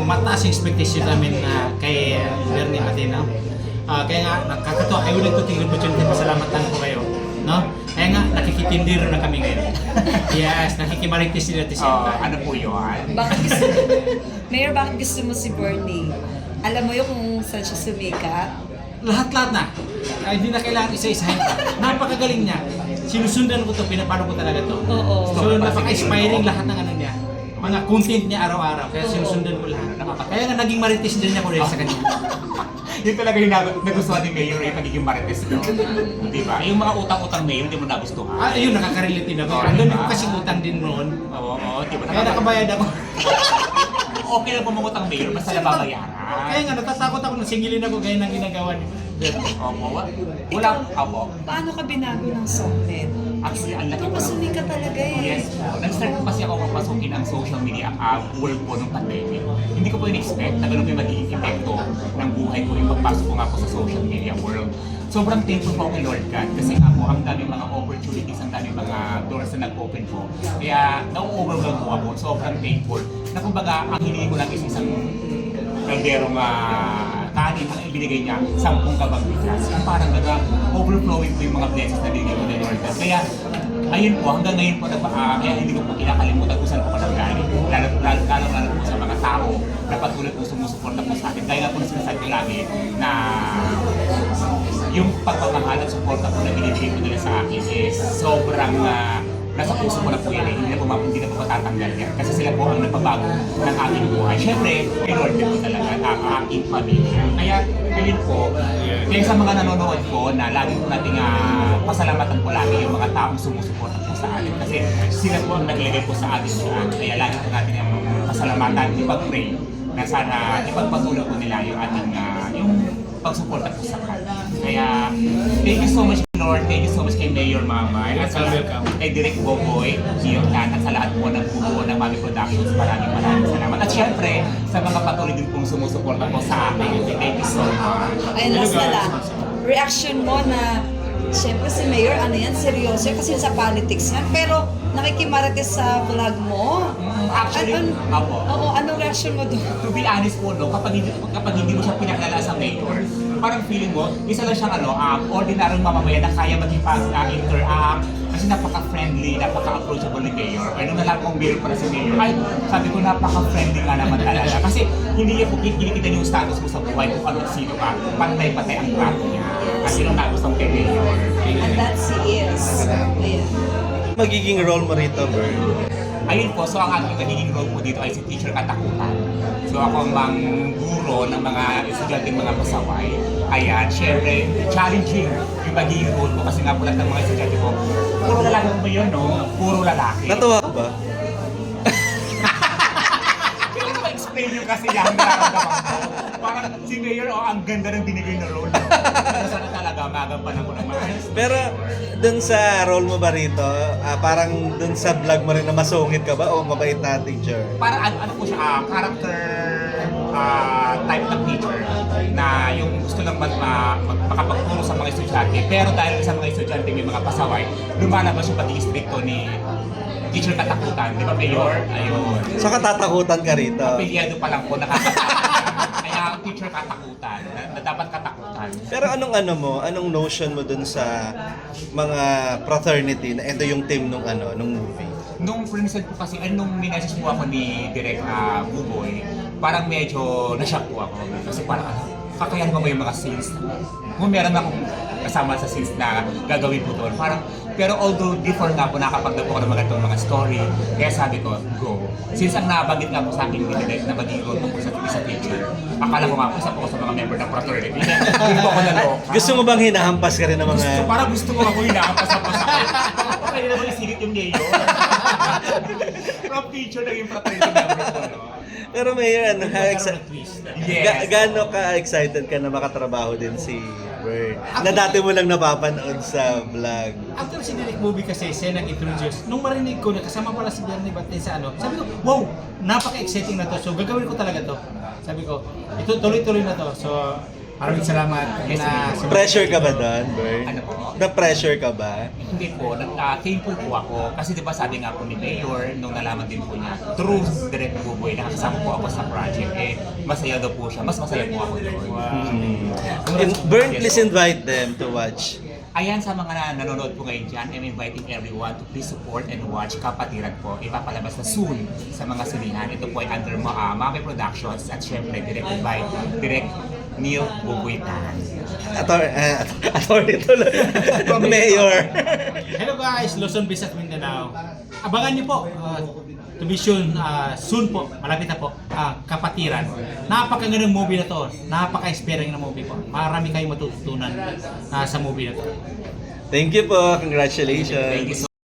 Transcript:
mataas yung expectation namin kay Bernie Matino. Kaya nga, nakakatawa, I would like to take the opportunity, pasalamatan ko kayo. No? Kaya nga, nakikitindiro na kami ngayon. Yes, nakikimarites din natin siya. Ano po yun? Bakit gusto Mayor, bakit gusto mo si Bernie? Alam mo yung kung saan siya sumikat? Lahat-lahat na. Ay, hindi na kailangan isa-isahin pa. Napakagaling niya. Sinusundan ko to, pinapano ko talaga to. Oo. So, napaka-inspiring lahat ng ano niya. Mga content niya araw-araw. Kaya sinusundan ko lahat. Kaya nga naging marites din ako rin sa kanya. Yun talaga yung nagustuhan ni Mayor yung pagiging marites doon. Di ba? Yung mga utang-utang Mayor, hindi mo nagustuhan. Ayun, nakaka-relate din ako. Andun ko kasi utang din noon. Oo, di ba? Kaya nakabayad ako. Okay lang pumangutang Mayor, basta nababayaran. Kaya nga, natatakot ako na singilin ako gaya ng ginagawa niya. Opo, wala. Opo. Paano ka binago ng songnet? Actually, ang laki Ikaw po. masumikat talaga eh. Yes po. Nag-start po kasi ako papasukin ang social media world po nung pandemic. Hindi ko po in-expect na ganun po yung magiging epekto ng buhay ko yung pagpasok ko nga po sa social media world. Sobrang thankful po ako kay Lord God kasi nga po ang daming mga opportunities, ang daming mga doors na nag-open po. Kaya na-overwhelm po ako. Sobrang thankful na kumbaga ang hiningi ko lang is isang kalderong kanin ang ibinigay niya, 10 kabang bigas. Parang overflowing po yung mga blessings na binigay ko ni Lord God. Kaya ayun po, hanggang ngayon po, kaya hindi ko po kinakalimutan kung saan po ka nanggaling. Lalo po sa mga tao na patuloy po sumusuporta po sa akin. Dahil nga po sinasabi ko lagi na yung pagpapahal at suporta po na binibigay po nila sa akin is sobrang nasa puso ko na po yan eh. Hindi na po matatanggal yan. Kasi sila po ang nagpabago ng aking buhay. Siyempre, kay Lord din po talaga ang aking pamilya. Kaya, ngayon po, kaya sa mga nanonood ko na lagi po nating pasalamatan po lagi yung mga taong sumusuporta po sa atin. Kasi sila po ang naglagay po sa atin siya. Kaya lagi po natin yung pasalamatan, ipag-pray na sana ipagpatuloy po nila yung ating yung pagsuporta po sa kanya. Kaya, thank you so much Lord, thank you so much kay Mayor Mama at sa kay Direk Boboy, Giotan at sa lahat po ng bubuo ng Mami Productions. Maraming salamat. At syempre, sa mga patuloy din pong sumusuporta po sa akin. Thank you so much. Ayun, last na lang. Reaction mo na, siyempre si Mayor, ano yan, seryoso kasi sa politics yan. Pero nakikimarites sa vlog mo. Actually, Oo, anong reaction mo doon? To be honest po, no, kapag hindi mo siya pinakilala sa Mayor, parang feeling mo, isa lang siyang ordinaryong mamamayan na kaya mag-interact kasi napaka-friendly, napaka-approachable ni Mayor. Ay, nung nalaman kong Mayor para si Mayor, ay, sabi ko napaka-friendly nga naman talaga. Kasi hindi niya po kinikita yung status mo sa buhay kung ano sino ka, pantay-patay ang trato niya. Kasi nung nagustuhan kay Mayor. And that she is. Ayan. Magiging role mo rito, Bern? Ayun po, so ang aking magiging role po dito ay si Teacher Katakutan. So ako ang mangguro ng mga estudyanteng mga pasaway. Ayan, syempre, challenging yung magiging role ko kasi nga po lahat ng mga estudyante ko, puro lalaki ba yun, no? Puro lalaki. Natuwa ka ba? Kailan ko explain yung kasi yan, nararamdaman ko. Parang si Mayor, ang ganda ng binigay na role. Pero sana talaga, magampanan ko naman. Pero dun sa role mo ba rito, parang dun sa vlog mo rin na masungit ka ba o mabait na teacher? Parang ano po siya, character type ng teacher na yung gusto lang makapagturo sa mga estudyante. Pero dahil sa mga estudyante may mga pasaway, lumalabas yung pagiging stricto ni Teacher Katakutan. Di ba, Mayor? Ayun. So katatakutan ka rito? Apelyado pa lang po, nakakatakot. Kaya Teacher Katakutan, na dapat katakutan. Pero anong notion mo dun sa mga fraternity na ito yung team nung movie? Nung present po kasi, nung minessage po ako ni Direk Buboy, parang medyo na-shock po ako. Kasi parang kakayahan ko ba yung mga scenes? Kung meron akong kasama sa scenes na gagawin po doon, parang, pero although before nga po nakapagdap ko ng mga itong mga story, kaya sabi ko, go. Since ang nabanggit nga po sa akin ni Direk na maging role po sa teacher, akala ko nga po isa po sa mga member ng fraternity. Hindi po ako naloka. Gusto mo bang hinahampas ka rin ng mga... Parang gusto ko ako hinahampas-hampas ako. Pwede naman isigit yung Mayor. From teacher naging fraternity member ko, no? Pero Mayor, Yes. gaano ka-excited ka na makatrabaho din si Bern? Na dati mo lang napapanood sa vlog. After si Direk Movie kasi siya nag-introduce, nung marinig ko na kasama pala si Bernie Batin sa sabi ko, wow, napaka-exciting na to. So gagawin ko talaga to. Sabi ko, ito tuloy-tuloy na to. So Maraming salamat na Pressure ka ba doon, Bern? Ano po? Na-pressure ka ba? Hindi po, thankful po ako. Kasi di ba sabi nga po ni Mayor, nung nalaman din po niya, through Direct Buboy, nakasama po ako sa project, masaya daw po siya. Mas masaya po ako doon. And Bern, please invite them to watch. Ayan, sa mga nanonood po ngayon dyan, I'm inviting everyone to please support and watch Kapatiran po. Ipapalabas na soon sa mga sinihan. Ito po ay under Mame Productions at syempre directed by Direct Neil Bubuitan. Attorney tuloy. Mayor. Hello guys, Luzon, Visayas, Mindanao. Abangan niyo po. To be soon po, malapit na po, Kapatiran. Napakagandang movie na to. Napaka-inspiring na movie po. Marami kayong matututunan sa movie na to. Thank you po. Congratulations. Thank you so